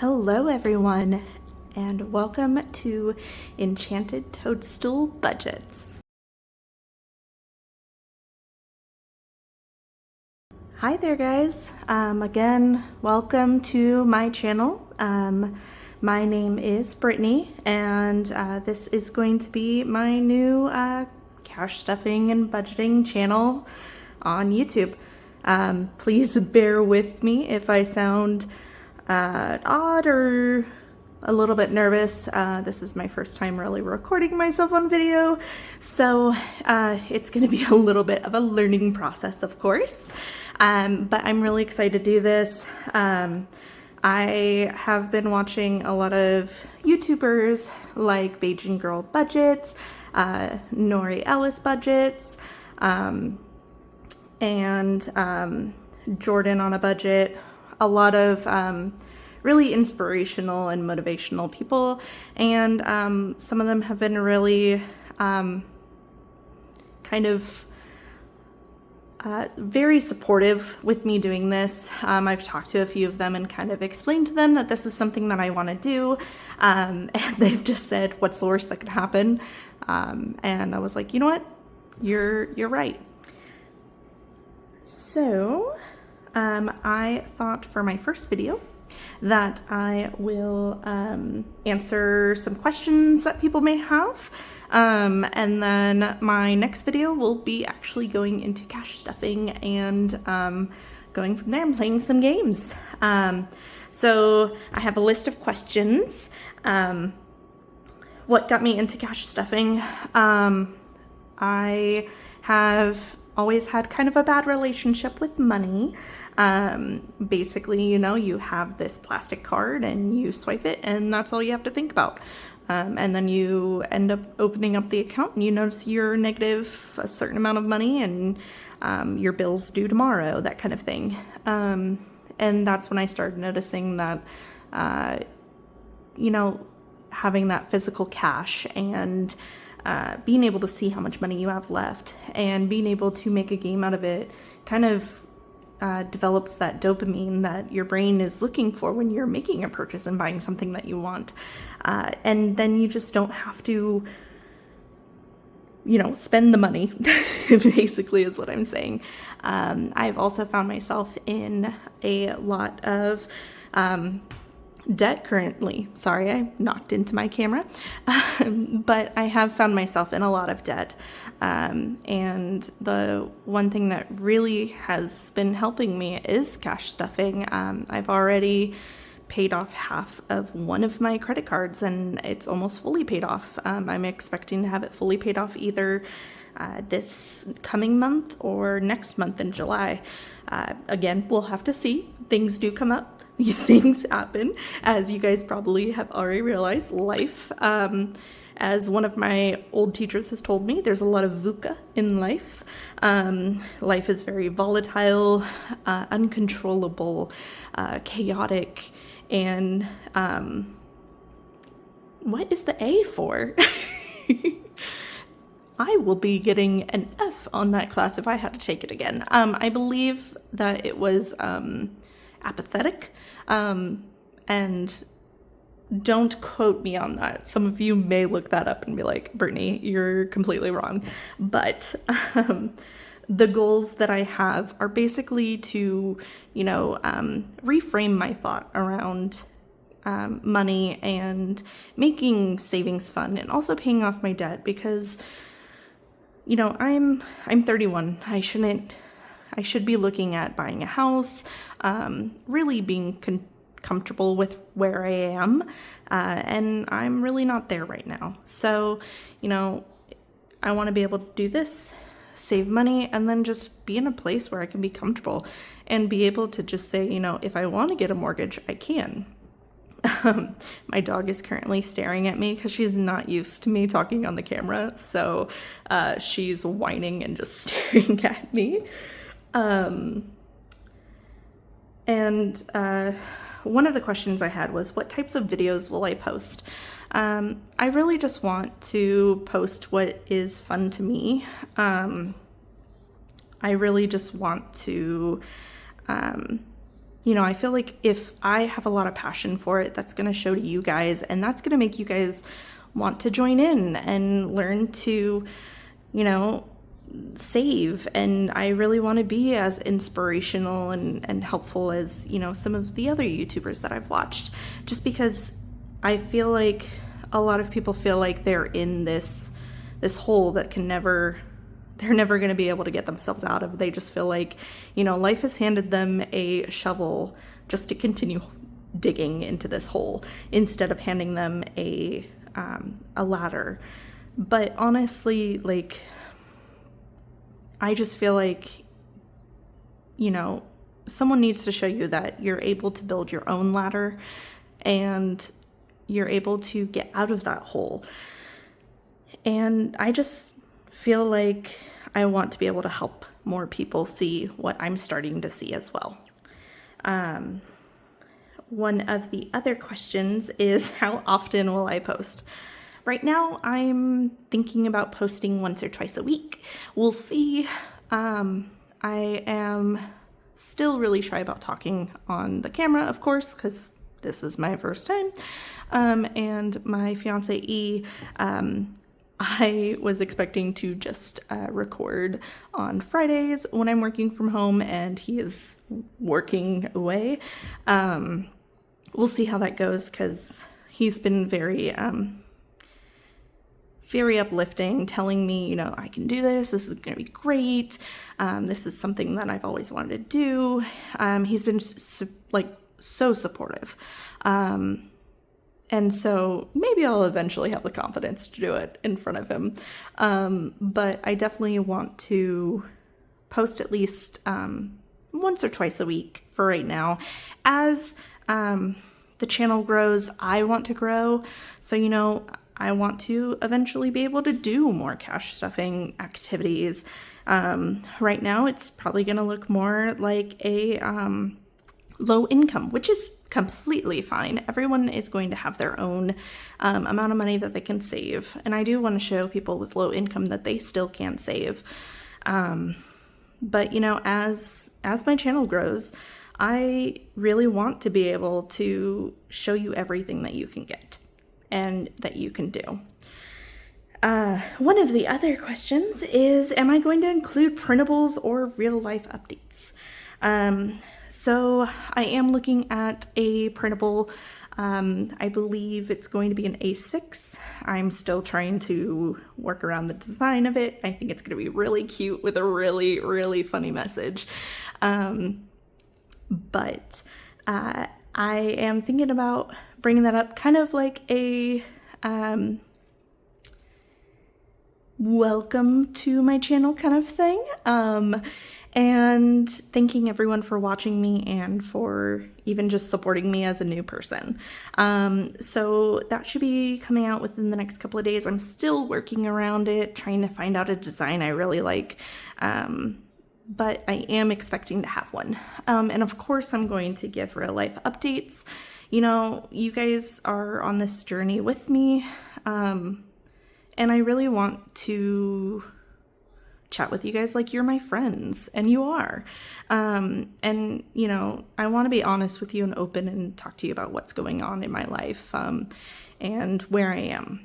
Hello everyone, and welcome to Enchanted Toadstool Budgets. Hi there guys, again, welcome to my channel. My name is Brittany, and this is going to be my new cash stuffing and budgeting channel on YouTube. Please bear with me if I sound odd or a little bit nervous. This is my first time really recording myself on video, so it's going to be a little bit of a learning process, of course, but I'm really excited to do this. I have been watching a lot of YouTubers like Beijing Girl Budgets, Nori Ellis Budgets, and Jordan on a Budget. A lot of really inspirational and motivational people, and some of them have been really kind of very supportive with me doing this. I've talked to a few of them and kind of explained to them that this is something that I want to do, and they've just said, what's the worst that could happen? And I was like, you know what, you're right. So I thought for my first video that I will answer some questions that people may have, and then my next video will be actually going into cash stuffing and going from there and playing some games. So I have a list of questions. What got me into cash stuffing? I have always had kind of a bad relationship with money. Basically, you know, you have this plastic card and you swipe it and that's all you have to think about. And then you end up opening up the account and you notice you're negative a certain amount of money and your bill's due tomorrow, that kind of thing. And that's when I started noticing that, you know, having that physical cash and being able to see how much money you have left and being able to make a game out of it kind of develops that dopamine that your brain is looking for when you're making a purchase and buying something that you want. And then you just don't have to, you know, spend the money, basically is what I'm saying. I've also found myself in a lot of debt currently. Sorry, I knocked into my camera. But I have found myself in a lot of debt. And the one thing that really has been helping me is cash stuffing. I've already paid off half of one of my credit cards and it's almost fully paid off. I'm expecting to have it fully paid off either this coming month or next month in July. Again, we'll have to see. Things do come up. Things happen, as you guys probably have already realized. Life, as one of my old teachers has told me, there's a lot of VUCA in life. Life is very volatile, uncontrollable, chaotic, and what is the A for? I will be getting an F on that class if I had to take it again. I believe that it was apathetic, and don't quote me on that. Some of you may look that up and be like, Brittany, you're completely wrong. But the goals that I have are basically to, you know, reframe my thought around money and making savings fun and also paying off my debt, because, you know, I'm 31. I should be looking at buying a house, really being comfortable with where I am, and I'm really not there right now. So, you know, I want to be able to do this, save money, and then just be in a place where I can be comfortable and be able to just say, you know, if I want to get a mortgage, I can. My dog is currently staring at me because she's not used to me talking on the camera, so she's whining and just staring at me. One of the questions I had was, what types of videos will I post? I really just want to post what is fun to me. I really just want to I feel like if I have a lot of passion for it, that's going to show to you guys, and that's going to make you guys want to join in and learn to, save. And I really want to be as inspirational and helpful as, some of the other YouTubers that I've watched, just because I feel like a lot of people feel like they're in this hole that they're never going to be able to get themselves out of. They just feel like, life has handed them a shovel just to continue digging into this hole instead of handing them a ladder. But honestly, like, I just feel like, someone needs to show you that you're able to build your own ladder and you're able to get out of that hole. And I just feel like I want to be able to help more people see what I'm starting to see as well. One of the other questions is, how often will I post? Right now, I'm thinking about posting once or twice a week. We'll see. I am still really shy about talking on the camera, of course, because this is my first time. And my fiance E, I was expecting to just record on Fridays when I'm working from home and he is working away. We'll see how that goes, because he's been very uplifting, telling me, I can do this. This is going to be great. This is something that I've always wanted to do. He's been so supportive. And so maybe I'll eventually have the confidence to do it in front of him. But I definitely want to post at least once or twice a week for right now. As the channel grows, I want to grow. So, I want to eventually be able to do more cash stuffing activities. Right now, it's probably going to look more like a low income, which is completely fine. Everyone is going to have their own amount of money that they can save. And I do want to show people with low income that they still can save. But, as my channel grows, I really want to be able to show you everything that you can get and that you can do. One of the other questions is, am I going to include printables or real life updates? So I am looking at a printable. I believe it's going to be an A6. I'm still trying to work around the design of it. I think it's going to be really cute with a really, really funny message. But I am thinking about bringing that up, kind of like a welcome to my channel kind of thing. And thanking everyone for watching me and for even just supporting me as a new person. So that should be coming out within the next couple of days. I'm still working around it, trying to find out a design I really like. But I am expecting to have one. And of course, I'm going to give real life updates. You guys are on this journey with me. And I really want to chat with you guys like you're my friends, and you are. And, I want to be honest with you and open and talk to you about what's going on in my life and where I am.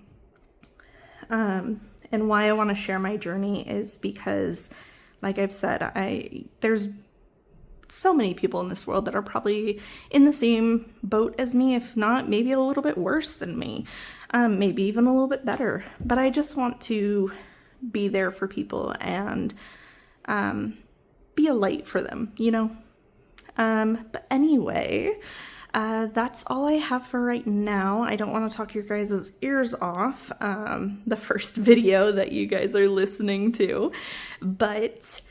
And why I want to share my journey is because, like I've said, there's so many people in this world that are probably in the same boat as me, if not maybe a little bit worse than me, maybe even a little bit better. But I just want to be there for people and be a light for them, But anyway, that's all I have for right now. I don't want to talk your guys' ears off, the first video that you guys are listening to, but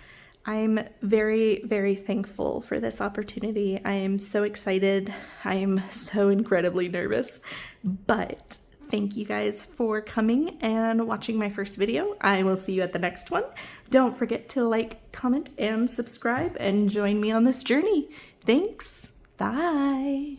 I'm very, very thankful for this opportunity. I am so excited. I am so incredibly nervous, but thank you guys for coming and watching my first video. I will see you at the next one. Don't forget to like, comment, and subscribe and join me on this journey. Thanks. Bye.